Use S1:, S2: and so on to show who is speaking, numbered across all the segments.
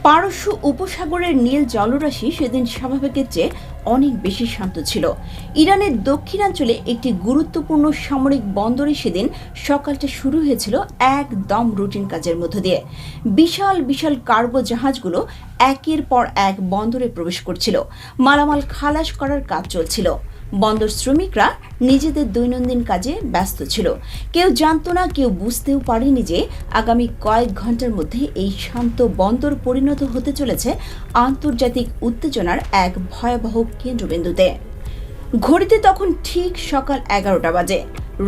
S1: পারস্য উপসাগরের নীল জলরাশি সেদিন স্বাভাবিকের চেয়ে অনেক বেশি শান্ত ছিল। ইরানের দক্ষিণাঞ্চলে একটি গুরুত্বপূর্ণ সামরিক বন্দরে সেদিন সকালটা শুরু হয়েছিল একদম রুটিন কাজের মধ্য দিয়ে। বিশাল বিশাল কার্গো জাহাজগুলো একের পর এক বন্দরে প্রবেশ করছিল, মালামাল খালাস করার কাজ চলছিল। বন্দর শ্রমিকরা নিজেদের দৈনন্দিন কাজে ব্যস্ত ছিল। কেউ জানত না, কেউ বুঝতেও পারেনি যে আগামী কয়েক ঘন্টার মধ্যে এই শান্ত বন্দর পরিণত হতে চলেছে আন্তর্জাতিক উত্তেজনার এক ভয়াবহ কেন্দ্রবিন্দুতে। ঘড়িতে তখন ঠিক সকাল 11টা বাজে।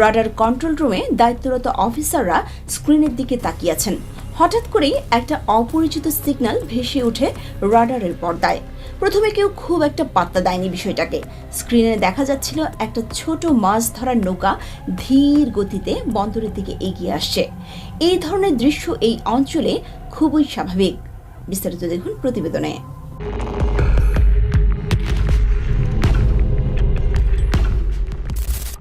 S1: রাডার কন্ট্রোল রুমে দায়িত্বরত অফিসাররা স্ক্রিনের দিকে তাকিয়ে আছেন। হঠাৎ করেই একটা অপরিচিত সিগন্যাল ভেসে ওঠে রাডারের পর্দায়। প্রথমে কেউ খুব একটা পাত্তা দেয়নি বিষয়টাকে। স্ক্রিনে দেখা যাচ্ছিল একটা ছোট মাছ ধরার নৌকা ধীর গতিতে বন্দরের দিকে এগিয়ে আসছে। এই ধরনের দৃশ্য এই অঞ্চলে খুবই স্বাভাবিক। বিস্তারিত দেখুন প্রতিবেদনে।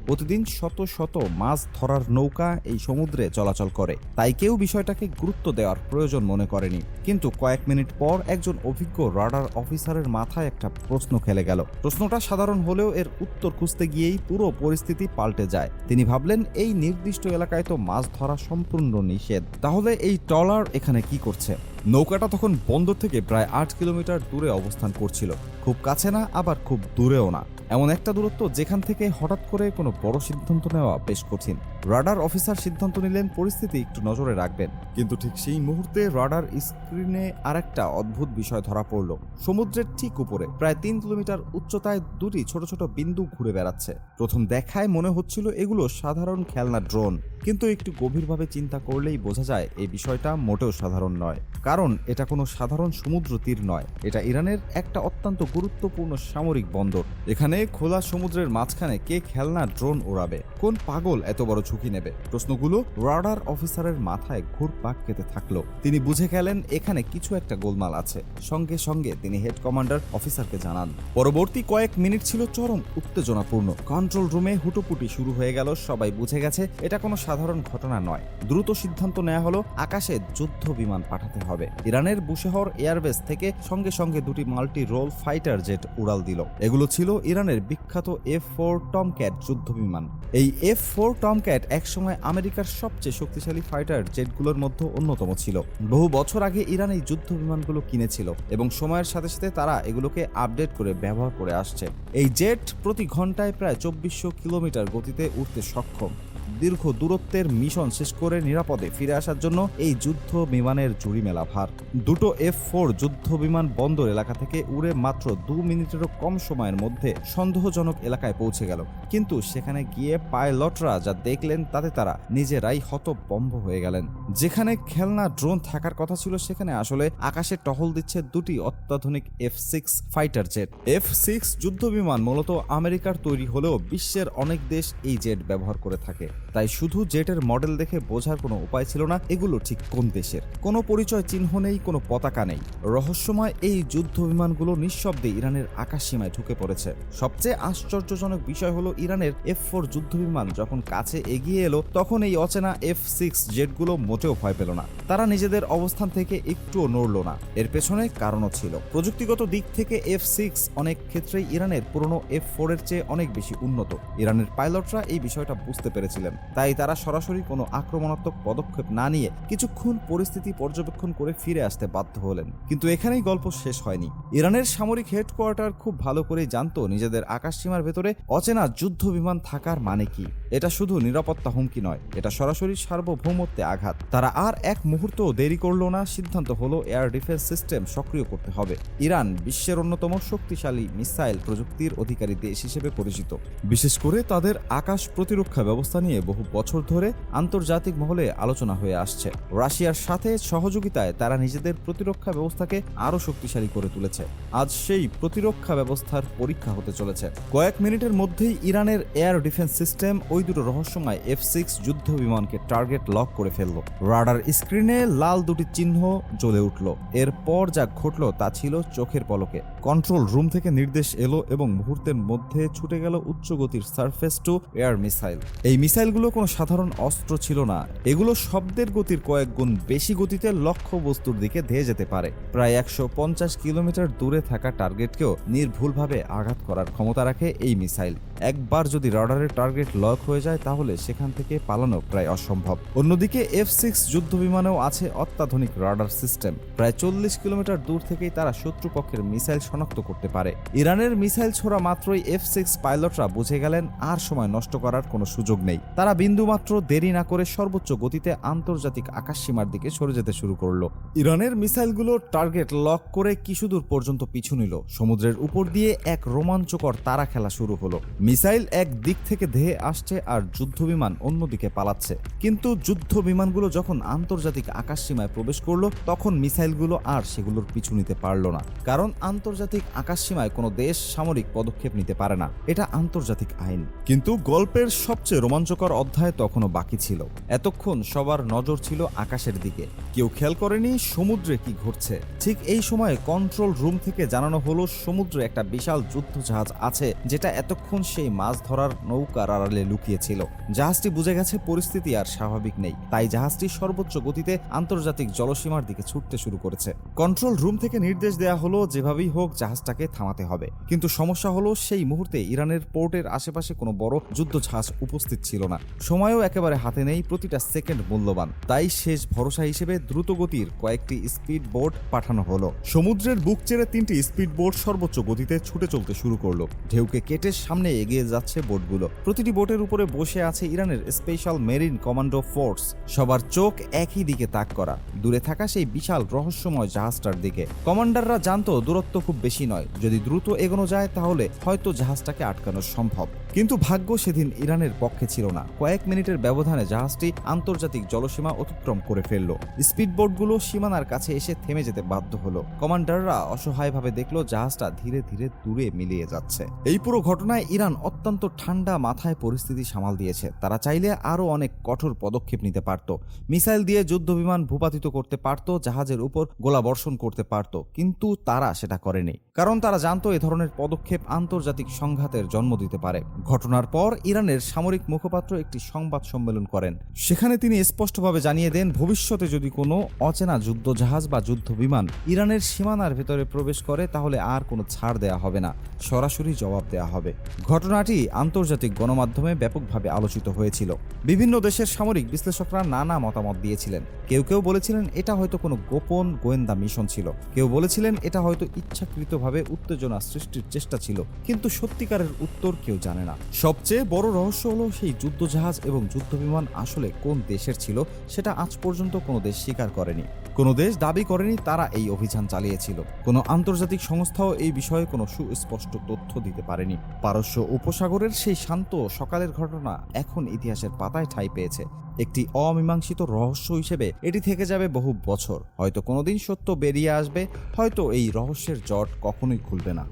S2: প্রতিদিন শত শত মাছ ধরার নৌকা এই সমুদ্রে চলাচল করে, তাই কেউ বিষয়টাকে গুরুত্ব দেওয়ার প্রয়োজন মনে করেনি। কিন্তু কয়েক মিনিট পর একজন অভিজ্ঞ রাডার অফিসারের মাথায় একটা প্রশ্ন খেলে গেল। প্রশ্নটা সাধারণ হলেও এর উত্তর খুঁজতে গিয়েই পুরো পরিস্থিতি পাল্টে যায়। তিনি ভাবলেন, এই নির্দিষ্ট এলাকায় তো মাছ ধরা সম্পূর্ণ নিষেধ, তাহলে এই ট্রলার এখানে কি করছে? নৌকাটা তখন বন্দর থেকে প্রায় 8 কিলোমিটার দূরে অবস্থান করছিল। খুব কাছে না, আবার খুব দূরেও না, এমন একটা দূরত্ব যেখান থেকে হঠাৎ করে কোনো বড় সিদ্ধান্ত নেওয়া বেশ কঠিন। রাডার অফিসার সিদ্ধান্ত নিলেন পরিস্থিতি একটু নজরে রাখবেন। কিন্তু ঠিক সেই মুহূর্তে রাডার স্ক্রিনে আরেকটা অদ্ভুত বিষয় ধরা পড়ল। সমুদ্রের ঠিক উপরে প্রায় 3 কিলোমিটার উচ্চতায় দুটি ছোট ছোট বিন্দু ঘুরে বেড়াচ্ছে। প্রথম দেখায় মনে হচ্ছিল এগুলো সাধারণ খেলনা ড্রোন, কিন্তু একটু গভীরভাবে চিন্তা করলেই বোঝা যায় এই বিষয়টা মোটেও সাধারণ নয়। কারণ এটা কোনো সাধারণ সমুদ্র তীর নয়, এটা ইরানের একটা অত্যন্ত গুরুত্বপূর্ণ সামরিক বন্দর। এখানে খোলা সমুদ্রের মাঝখানে কে খেলনা ড্রোন ওড়াবে? কোন পাগল এত বড় ঝুঁকি নেবে? প্রশ্নগুলো রাডার অফিসারের মাথায় ঘুরপাক খেতে থাকলো। তিনি বুঝে গেলেন এখানে কিছু একটা গোলমাল আছে। সঙ্গে সঙ্গে তিনি হেড কমান্ডার অফিসারকে জানান। পরবর্তী কয়েক মিনিট ছিল চরম উত্তেজনাপূর্ণ। কন্ট্রোল রুমে হুটোপুটি শুরু হয়ে গেল। সবাই বুঝে গেছে এটা কোনো সাধারণ ঘটনা নয়। দ্রুত সিদ্ধান্ত নেওয়া হলো আকাশে যুদ্ধ বিমান পাঠাতে হবে। ইরানের বুশেহর এয়ারবেস থেকে সঙ্গে সঙ্গে দুটি মাল্টি রোল ফাইটার জেট উড়াল দিল। এগুলো ছিল ইরানের বিখ্যাত F-4 টমক্যাট যুদ্ধ বিমান। এই F-4 টমক্যাট একসময় আমেরিকার সবচেয়ে শক্তিশালী ফাইটার জেটগুলোর মধ্যে অন্যতম ছিল। বহু বছর আগে ইরান এই যুদ্ধ বিমানগুলো কিনেছিল এবং সময়ের সাথে সাথে তারা এগুলোকে আপডেট করে ব্যবহার করে আসছে। এই জেট প্রতি ঘন্টায় প্রায় 2400 কিলোমিটার গতিতে উঠতে সক্ষম। দীর্ঘ দূরত্বের মিশন শেষ করে নিরাপদে ফিরে আসার জন্য এই যুদ্ধ বিমানের জুড়ি মেলা ভার। দুটো F-4 যুদ্ধ বিমান বন্দর এলাকা থেকে উড়ে মাত্র 2 মিনিটেরও কম সময়ের মধ্যে সন্দেহজনক এলাকায় পৌঁছে গেল। কিন্তু সেখানে গিয়ে পাইলটরা যা দেখলেন তাতে তারা নিজেরাই হতভম্ব হয়ে গেলেন। যেখানে খেলনা ড্রোন থাকার কথা ছিল সেখানে আসলে আকাশে টহল দিচ্ছে দুটি অত্যাধুনিক F-6 ফাইটার জেট। F-6 যুদ্ধ বিমান মূলত আমেরিকার তৈরি হলেও বিশ্বের অনেক দেশ এই জেট ব্যবহার করে থাকে। তাই শুধু জেটের মডেল দেখে বোঝার কোনো উপায় ছিল না এগুলো ঠিক কোন দেশের। কোনো পরিচয় চিহ্ন নেই, কোনো পতাকা নেই। রহস্যময় এই যুদ্ধ বিমানগুলো নিঃশব্দে ইরানের আকাশ সীমায় ঢুকে পড়েছে। সবচেয়ে আশ্চর্যজনক বিষয় হলো ইরানের F-4 যুদ্ধ বিমান যখন কাছে এগিয়ে এলো তখন এই অচেনা F-6 জেটগুলো মোটেও ভয় পেল না। তারা নিজেদের অবস্থান থেকে একটুও নড়ল না। এর পেছনে কারণও ছিল। প্রযুক্তিগত দিক থেকে F-6 অনেক ক্ষেত্রেই ইরানের পুরনো F-4 এর চেয়ে অনেক বেশি উন্নত। ইরানের পাইলটরা এই বিষয়টা বুঝতে পেরেছিলেন, তাই তারা সরাসরি কোনো আক্রমণাত্মক পদক্ষেপ না নিয়ে কিছুক্ষণ পরিস্থিতি পর্যবেক্ষণ করে ফিরে আসতে বাধ্য হলেন। কিন্তু এখানেই গল্প শেষ হয়নি। ইরানের সামরিক হেডকোয়ার্টার খুব ভালো করেই জানতো নিজেদের আকাশসীমার ভেতরে অচেনা যুদ্ধ বিমান থাকার মানে কি। এটা শুধু নিরাপত্তা হুমকি নয়, এটা সরাসরি সার্বভৌমত্বে আঘাত। তারা আর এক মুহূর্তও দেরি করলো না। সিদ্ধান্ত হলো এয়ার ডিফেন্স সিস্টেম সক্রিয় করতে হবে। ইরান বিশ্বের অন্যতম শক্তিশালী মিসাইল প্রযুক্তির অধিকারী দেশ হিসেবে পরিচিত। বিশেষ করে তাদের আকাশ প্রতিরক্ষা ব্যবস্থা নিয়ে বহু বছর ধরে আন্তর্জাতিক মহলে আলোচনা হয়ে আসছে। রাশিয়ার সাথে সহযোগিতায় তারা নিজেদের প্রতিরক্ষা ব্যবস্থাকে আরো শক্তিশালী করে তুলেছে। আজ সেই প্রতিরক্ষা ব্যবস্থার পরীক্ষা হতে চলেছে। কয়েক মিনিটের মধ্যেই ইরানের এয়ার ডিফেন্স সিস্টেম ওই দুটো রহস্যময় F-6 যুদ্ধ বিমানকে টার্গেট লক করে ফেলল। রাডার স্ক্রিনে লাল দুটি চিহ্ন জ্বলে উঠল। এরপর যা ঘটল তা ছিল চোখের পলকে। কন্ট্রোল রুম থেকে নির্দেশ এলো এবং মুহূর্তের মধ্যে ছুটে গেল উচ্চ গতির সারফেস টু এয়ার মিসাইল। এই মিসাইলগুলো এগুলো কোনো সাধারণ অস্ত্র ছিল না, এগুলো শব্দের গতির কয়েক গুণ বেশি গতিতে লক্ষ্য বস্তুর দিকে ধেয়ে যেতে পারে। প্রায় 150 কিলোমিটার দূরে থাকা টার্গেটকেও নির্ভুলভাবে আঘাত করার ক্ষমতা রাখে এই মিসাইল। একবার যদি রাডারের টার্গেট লক হয়ে যায় তাহলে সেখান থেকে পালানো প্রায় অসম্ভব। অন্যদিকে F6 যুদ্ধবিমানেও আছে অত্যাধুনিক রাডার সিস্টেম। প্রায় 40 কিলোমিটার দূর থেকেই তারা শত্রুপক্ষের মিসাইল শনাক্ত করতে পারে। ইরানের মিসাইল ছোড়া মাত্রই F6 পাইলটরা বুঝে গেলেন আর সময় নষ্ট করার কোনো সুযোগ নেই। তারা বিন্দুমাত্র দেরি না করে সর্বোচ্চ গতিতে আন্তর্জাতিক আকাশসীমার দিকে সরে যেতে শুরু করলো। ইরানের মিসাইলগুলো টার্গেট লক করে কিছুদূর পর্যন্ত পিছু নিল। সমুদ্রের উপর দিয়ে এক রোমাঞ্চকর তারা খেলা শুরু হলো। মিসাইল এক দিক থেকে ধেয়ে আসছে আর যুদ্ধবিমান অন্যদিকে পালাচ্ছে। কিন্তু যুদ্ধ বিমানগুলো যখন আন্তর্জাতিক আকাশসীমায় প্রবেশ করলো তখন মিসাইলগুলো আর সেগুলোর পিছু নিতে পারল না, কারণ আন্তর্জাতিক আকাশসীমায় কোনো দেশ সামরিক পদক্ষেপ নিতে পারে না, এটা আন্তর্জাতিক আইন। কিন্তু গল্পের সবচেয়ে রোমাঞ্চকর অধ্যায় তখনও বাকি ছিল। এতক্ষণ সবার নজর ছিল আকাশের দিকে, কেউ খেয়াল করেনি সমুদ্রে কি ঘটছে। ঠিক এই সময়ে কন্ট্রোল রুম থেকে জানানো হলো সমুদ্রে একটা বিশাল যুদ্ধজাহাজ আছে, যেটা এতক্ষণ সেই মাছ ধরার নৌকার আড়ালে লুকিয়েছিল। জাহাজটি বুঝে গেছে পরিস্থিতি আর স্বাভাবিক নেই, তাই জাহাজটি সর্বোচ্চ গতিতে আন্তর্জাতিক জলসীমার দিকে ছুটতে শুরু করেছে। কন্ট্রোল রুম থেকে নির্দেশ দেয়া হলো যেভাবেই হোক জাহাজটাকে থামাতে হবে। কিন্তু সমস্যা হলো সেই মুহূর্তে ইরানের পোর্টের আশেপাশে কোনো বড় যুদ্ধজাহাজ উপস্থিত ছিল না। সময়ও একেবারে হাতে নেই, প্রতিটা সেকেন্ড মূল্যবান। তাই শেষ ভরসা হিসেবে দ্রুতগতির কয়েকটি স্পিড বোট পাঠানো হলো। সমুদ্রের বুক চেড়ে 3টি স্পিড বোট সর্বোচ্চ গতিতে ছুটে চলতে শুরু করলো। ঢেউকে কেটে সামনে এগিয়ে যাচ্ছে বোটগুলো। প্রতিটি বোটের উপরে বসে আছে ইরানের স্পেশাল মেরিন কমান্ডো ফোর্স। সবার চোখ একই দিকে তাক করা, দূরে থাকা সেই বিশাল রহস্যময় জাহাজটার দিকে। কমান্ডাররা জানতো দূরত্ব খুব বেশি নয়, যদি দ্রুত এগোনো যায় তাহলে হয়তো জাহাজটাকে আটকানো সম্ভব। কিন্তু ভাগ্য সেদিন ইরানের পক্ষে ছিল না। কয়েক মিনিটের ব্যবধানে জাহাজটি আন্তর্জাতিক জলসীমা অতিক্রম করে ফেলল। স্পিডবোটগুলো সীমানার কাছে এসে থেমে যেতে বাধ্য হলো। কমান্ডাররা অসহায়ভাবে দেখলো জাহাজটা ধীরে ধীরে দূরে মিলিয়ে যাচ্ছে। এই পুরো ঘটনায় ইরান অত্যন্ত ঠান্ডা মাথায় পরিস্থিতি সামাল দিয়েছে। তারা চাইলে আরো অনেক কঠোর পদক্ষেপ নিতে পারত, মিসাইল দিয়ে যুদ্ধবিমান ভূপাতিত করতে পারত, জাহাজের উপর গোলাবর্ষণ করতে পারত, কিন্তু তারা সেটা করেনি, কারণ তারা জানতো এ ধরনের পদক্ষেপ আন্তর্জাতিক সংঘাতের জন্ম দিতে পারে। ঘটনার পর ইরানের সামরিক মুখপাত্র একটি সংবাদ সম্মেলন করেন। সেখানে তিনি স্পষ্টভাবে জানিয়ে দেন, ভবিষ্যতে যদি কোনো অচেনা যুদ্ধজাহাজ বা যুদ্ধবিমান ইরানের সীমানার ভেতরে প্রবেশ করে তাহলে আর কোনো ছাড় দেয়া হবে না, সরাসরি জবাব দেয়া হবে। ঘটনাটি আন্তর্জাতিক গণমাধ্যমে ব্যাপকভাবে আলোচিত হয়েছিল। বিভিন্ন দেশের সামরিক বিশ্লেষকরা নানা মতামত দিয়েছিলেন। কেউ কেউ বলেছিলেন এটা হয়তো কোনো গোপন গোয়েন্দা মিশন ছিল, কেউ বলেছিলেন এটা হয়তো ইচ্ছাকৃতভাবে উত্তেজনা সৃষ্টির চেষ্টা ছিল, কিন্তু সত্যিকারের উত্তর কেউ জানে না। সবচেয়ে বড় রহস্য হলো সেই যুদ্ধজাহাজ এবং যুদ্ধবিমান আসলে কোন দেশের ছিল সেটা আজ পর্যন্ত কোনো দেশ স্বীকার করেনি। কোনো দেশ দাবি করেনি তারা এই অভিযান চালিয়েছিল। কোনো আন্তর্জাতিক সংস্থাও এই বিষয়ে কোনো সুস্পষ্ট তথ্য দিতে পারেনি। পারস্য উপসাগরের সেই শান্ত সকালের ঘটনা এখন ইতিহাসের পাতায় ঠাঁই পেয়েছে। একটি অমীমাংসিত রহস্য হিসেবে এটি থেকে যাবে বহু বছর। হয়তো কোনোদিন সত্য বেরিয়ে আসবে, হয়তো এই রহস্যের জট কখনোই খুলবে না।